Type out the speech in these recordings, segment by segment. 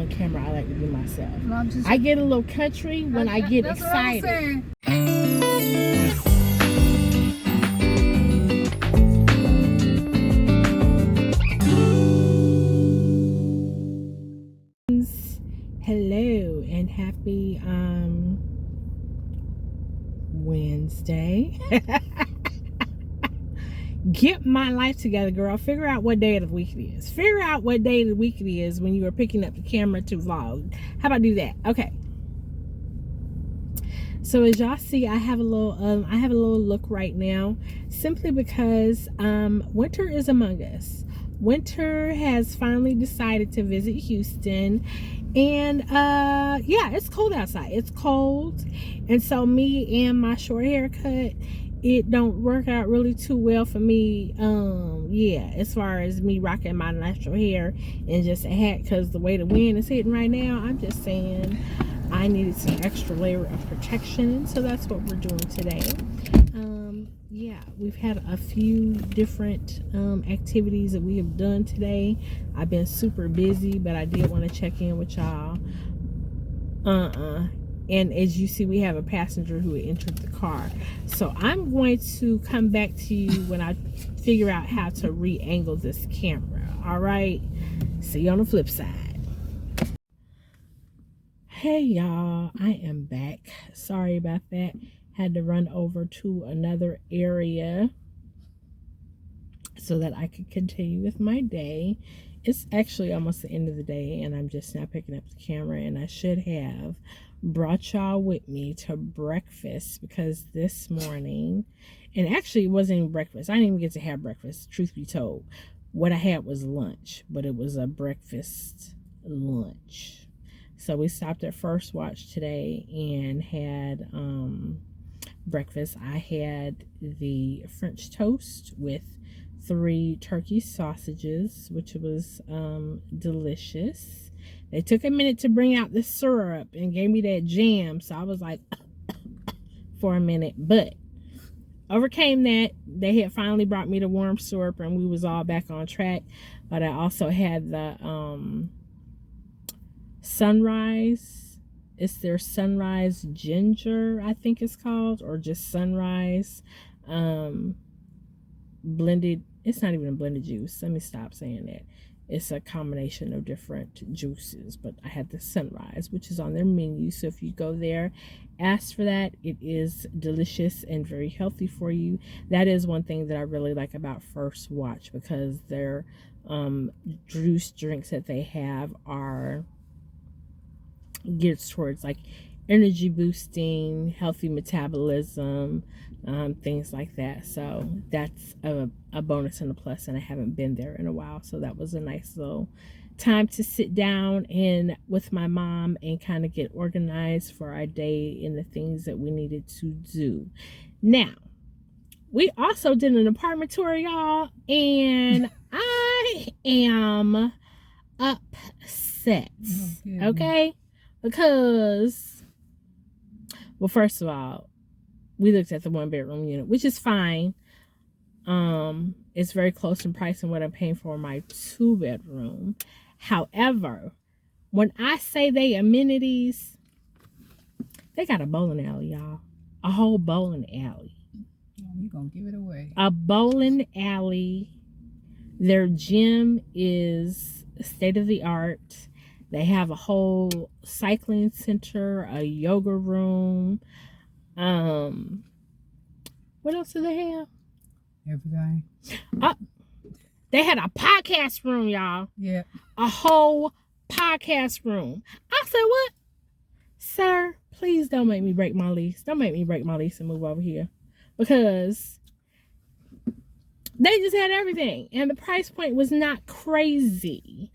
on camera. I like to be myself. No, I get a little country when I get excited. Hello and happy Wednesday. Get my life together, girl. Figure out what day of the week it is. Figure out what day of the week it is when you are picking up the camera to vlog. How about do that? Okay. So as y'all see, I have a little look right now, simply because winter is among us. Winter has finally decided to visit Houston, and yeah, it's cold outside. It's cold, and so me and my short haircut, it don't work out really too well for me. Yeah, as far as me rocking my natural hair and just a hat, because the way the wind is hitting right now, I'm just saying I needed some extra layer of protection, so that's what we're doing today. Yeah, we've had a few different activities that we have done today. I've been super busy, but I did want to check in with y'all. And as you see, we have a passenger who entered the car. So I'm going to come back to you when I figure out how to re-angle this camera. All right, see you on the flip side. Hey y'all, I am back. Sorry about that. Had to run over to another area so that I could continue with my day. It's actually almost the end of the day, and I'm just now picking up the camera, and I should have brought y'all with me to breakfast, because this morning, and actually it wasn't even breakfast. I didn't even get to have breakfast, truth be told. What I had was lunch, but it was a breakfast lunch. So we stopped at First Watch today and had breakfast. I had the French toast with 3 turkey sausages, which was delicious. They took a minute to bring out the syrup and gave me that jam, so I was like for a minute, but overcame that. They had finally brought me the warm syrup and we was all back on track. But I also had the sunrise. It's their sunrise ginger, I think it's called, or just sunrise blended. It's not even a blended juice. Let me stop saying that. It's a combination of different juices, but I had the sunrise, which is on their menu. So if you go there, ask for that. It is delicious and very healthy for you. That is one thing that I really like about First Watch, because their juice drinks that they have are geared towards like energy boosting, healthy metabolism, things like that. So that's a bonus and a plus, and I haven't been there in a while, so that was a nice little time to sit down and with my mom and kind of get organized for our day and the things that we needed to do. Now, we also did an apartment tour, y'all, and I am upset. Okay, because, well, first of all, we looked at the 1-bedroom unit, which is fine. It's very close in price than what I'm paying for my 2-bedroom. However, when I say they amenities, they got a bowling alley, y'all. A whole bowling alley. You're gonna give it away. A bowling alley. Their gym is state of the art. They have a whole cycling center, a yoga room. What else do they have? Everything. They had a podcast room, y'all. Yeah. A whole podcast room. I said, what? Sir, please don't make me break my lease. Don't make me break my lease and move over here. Because they just had everything. And the price point was not crazy.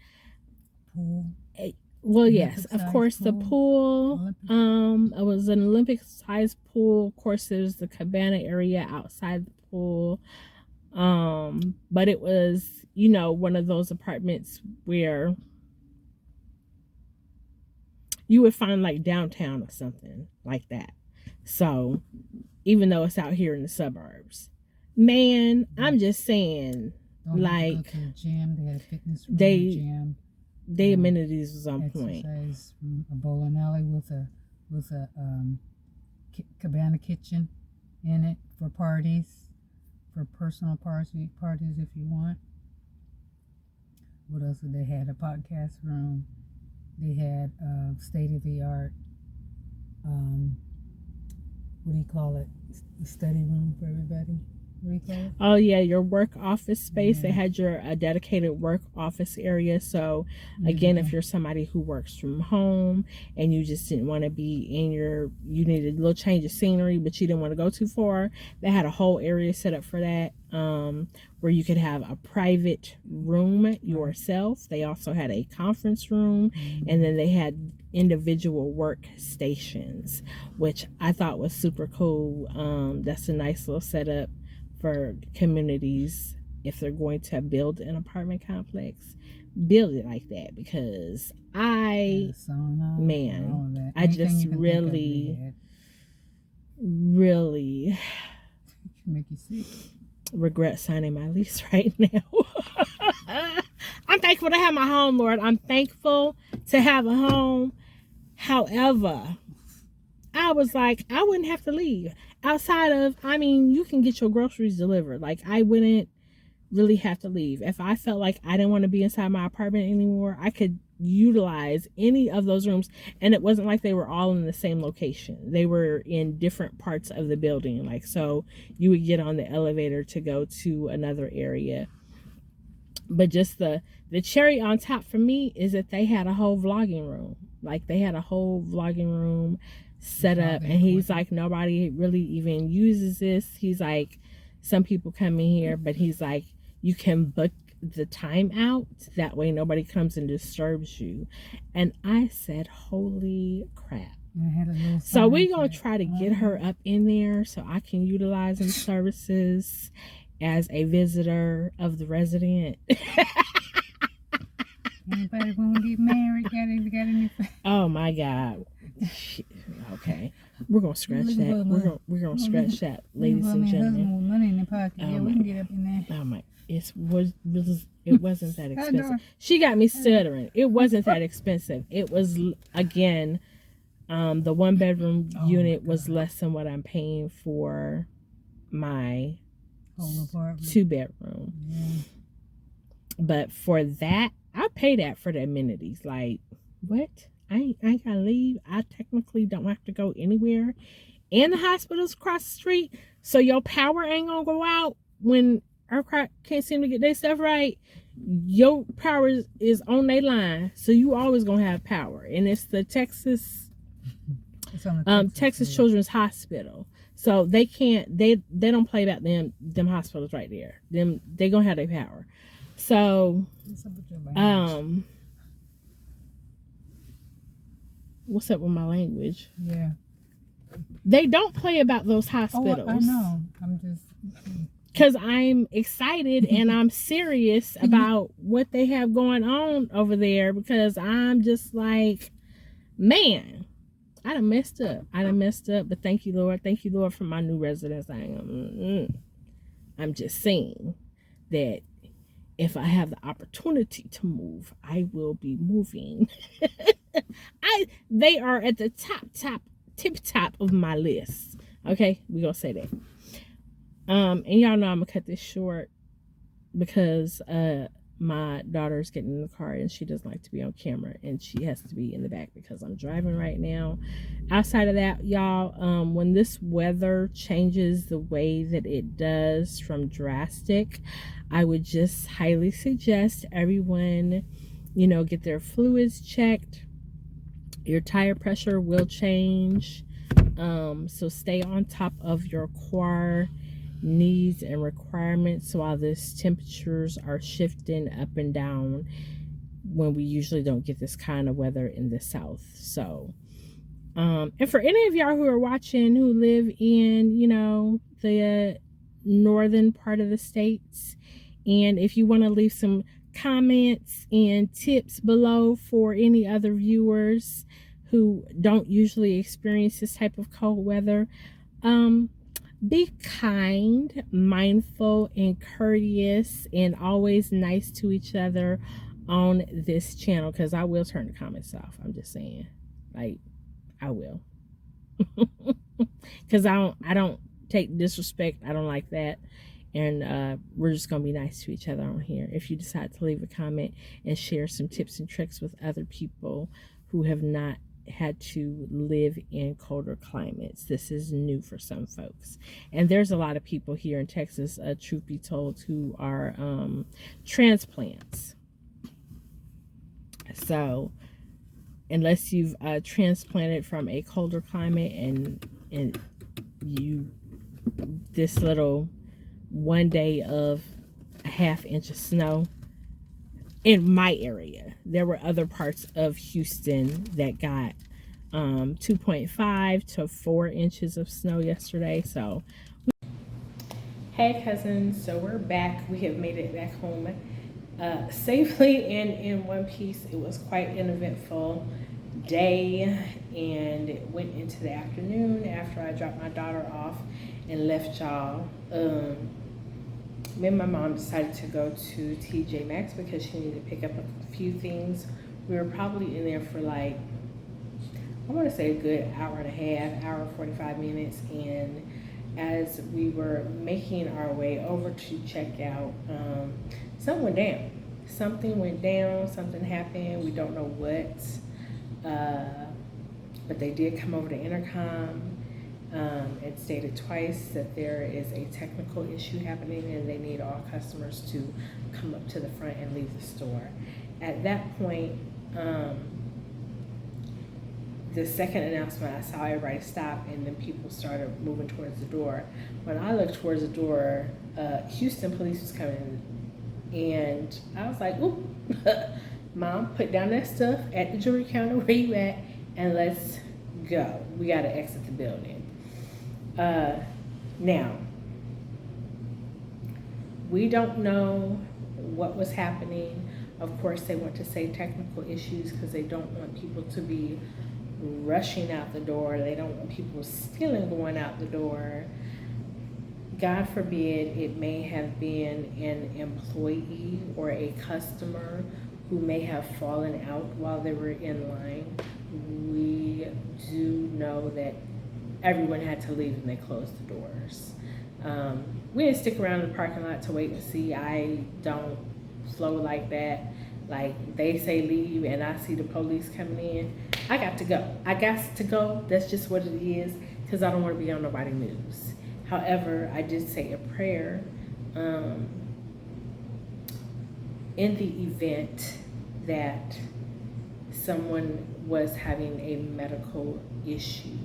Pool. Well, yes, of course, the pool. It was an Olympic-sized pool. Of course, there's the cabana area outside the pool. But it was, you know, one of those apartments where you would find like downtown or something like that. So, even though it's out here in the suburbs, man, I'm just saying, like, Gym, they had a fitness room, gym. the amenities was on point. Exercise, a bowling alley with a cabana kitchen in it for parties, for personal parties if you want. What else did they had? A podcast room. They had state of the art. What do you call it? A study room for everybody. What do you call it? Oh yeah, your work office space. They had your dedicated work office area. So again, if you're somebody who works from home and you just didn't want to be in you needed a little change of scenery, but you didn't want to go too far, they had a whole area set up for that, where you could have a private room yourself. They also had a conference room, and then they had individual workstations, which I thought was super cool. That's a nice little setup for communities. If they're going to build an apartment complex, build it like that, because I just really make you sick. Regret signing my lease right now. I'm thankful to have my home, Lord. I'm thankful to have a home. However, I was like, I wouldn't have to leave. Outside of, you can get your groceries delivered. Like, I wouldn't really have to leave. If I felt like I didn't want to be inside my apartment anymore, I could utilize any of those rooms. And it wasn't like they were all in the same location. They were in different parts of the building. Like, so you would get on the elevator to go to another area. But just the cherry on top for me is that they had a whole vlogging room. Like, they had a whole vlogging room set up, and he's like, nobody really even uses this. He's like, some people come in here, but he's like, you can book the time out, that way nobody comes and disturbs you. And I said, holy crap. So we're gonna try to get her up in there so I can utilize them services as a visitor of the resident. Anybody want to get married? Got any? Oh my God. Okay, we're gonna scratch that. We're gonna scratch that, ladies and gentlemen. With money in the pocket. Yeah, we can get up in there. Oh my! It wasn't that expensive. She got me stuttering. It wasn't that expensive. It was, again, the 1-bedroom unit was less than what I'm paying for my 2-bedroom. Yeah. But for that, I pay that for the amenities. Like, what? I ain't gotta leave. I technically don't have to go anywhere. And the hospital's across the street. So your power ain't gonna go out when ERCOT can't seem to get their stuff right. Your power is on their line. So you always gonna have power. And it's the Texas Children's Hospital. So they don't play about them hospitals right there. They gonna have their power. So what's up with my language? Yeah. They don't play about those hospitals. Oh, I know. I'm just... Because I'm excited and I'm serious about what they have going on over there, because I'm just like, man, I done messed up. But thank you, Lord. Thank you, Lord, for my new residence. I'm just saying that if I have the opportunity to move, I will be moving. They are at the tip top of my list. Okay, we gonna say that. And y'all know I'm gonna cut this short because my daughter's getting in the car and she doesn't like to be on camera, and she has to be in the back because I'm driving right now. Outside of that, y'all, when this weather changes the way that it does from drastic, I would just highly suggest everyone, get their fluids checked. Your tire pressure will change, so stay on top of your car needs and requirements while these temperatures are shifting up and down, when we usually don't get this kind of weather in the South. So and for any of y'all who are watching who live in the northern part of the states, and if you want to leave some comments and tips below for any other viewers who don't usually experience this type of cold weather, be kind, mindful, and courteous, and always nice to each other on this channel, because I will turn the comments off. I'm just saying, like, I will. Because I don't take disrespect. I don't like that. And we're just gonna be nice to each other on here. If you decide to leave a comment and share some tips and tricks with other people who have not had to live in colder climates, this is new for some folks. And there's a lot of people here in Texas, truth be told, who are transplants. So unless you've transplanted from a colder climate and you, this little 1 day of a ½ inch of snow in my area. There were other parts of Houston that got 2.5 to 4 inches of snow yesterday. So hey cousins, so we're back. We have made it back home safely and in one piece. It was quite an eventful day, and it went into the afternoon after I dropped my daughter off and left y'all. Me and my mom decided to go to TJ Maxx because she needed to pick up a few things. We were probably in there for like, I want to say a good hour and a half, hour 45 minutes. And as we were making our way over to check out, something went down. Something happened. We don't know what. But they did come over the intercom. It stated twice that there is a technical issue happening and they need all customers to come up to the front and leave the store. At that point, the second announcement, I saw everybody stop and then people started moving towards the door. When I looked towards the door, Houston police was coming in, and I was like, oop, Mom, put down that stuff at the jewelry counter where you at and let's go. We gotta exit the building. Now, we don't know what was happening. Of course, they want to say technical issues because they don't want people to be rushing out the door. They don't want people stealing going out the door. God forbid it may have been an employee or a customer who may have fallen out while they were in line. We do know that everyone had to leave and they closed the doors. We didn't stick around in the parking lot to wait and see. I don't flow like that. Like, they say leave and I see the police coming in, I got to go. That's just what it is, because I don't want to be on nobody's news. However, I did say a prayer in the event that someone was having a medical issue,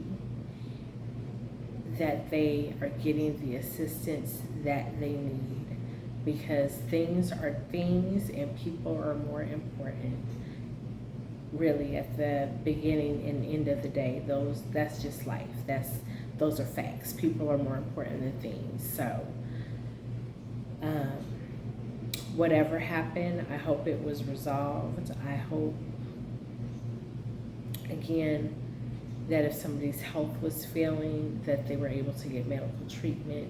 that they are getting the assistance that they need, because things are things and people are more important, really, at the beginning and end of the day. That's just life. Those are facts. People are more important than things. So whatever happened, I hope it was resolved. I hope, again, that if somebody's health was failing, that they were able to get medical treatment.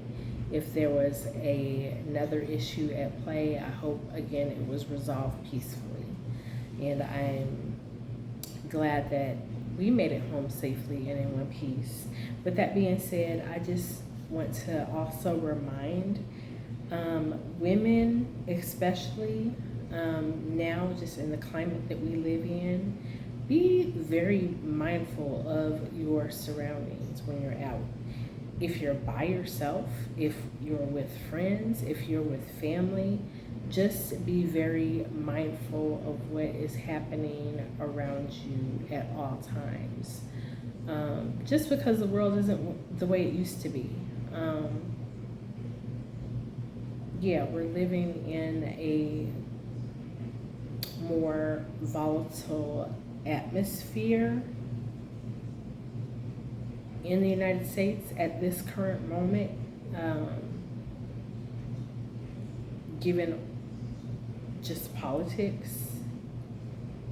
If there was another issue at play, I hope, again, it was resolved peacefully. And I'm glad that we made it home safely and in one piece. With that being said, I just want to also remind women, especially now, just in the climate that we live in, be very mindful of your surroundings when you're out. If you're by yourself, if you're with friends, if you're with family, just be very mindful of what is happening around you at all times. Just because the world isn't the way it used to be. Yeah, we're living in a more volatile atmosphere in the United States at this current moment, given just politics.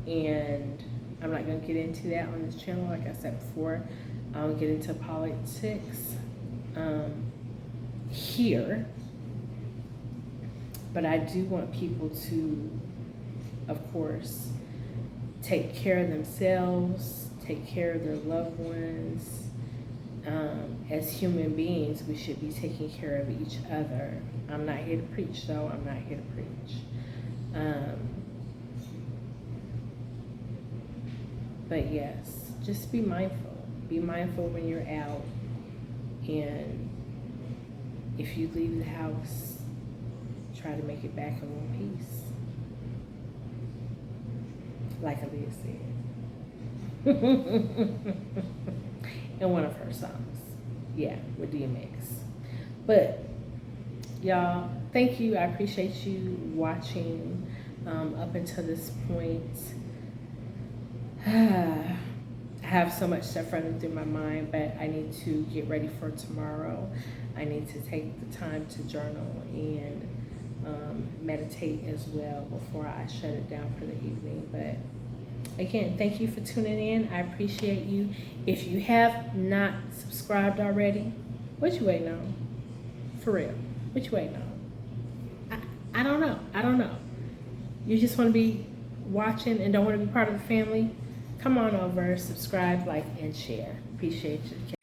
And I'm not going to get into that on this channel. Like I said before, I don't get into politics here. But I do want people to of course, take care of themselves, take care of their loved ones. As human beings, we should be taking care of each other. I'm not here to preach, though. I'm not here to preach. But yes, just be mindful. Be mindful when you're out. And if you leave the house, try to make it back in one piece. Like Aaliyah said. In one of her songs. Yeah, with DMX. But, y'all, thank you. I appreciate you watching up until this point. I have so much stuff running through my mind, but I need to get ready for tomorrow. I need to take the time to journal and meditate as well before I shut it down for the evening. But again, thank you for tuning in. I appreciate you. If you have not subscribed already, what you waiting on? For real, what you waiting on? I don't know. I don't know. You just want to be watching and don't want to be part of the family? Come on over, subscribe, like, and share. Appreciate you.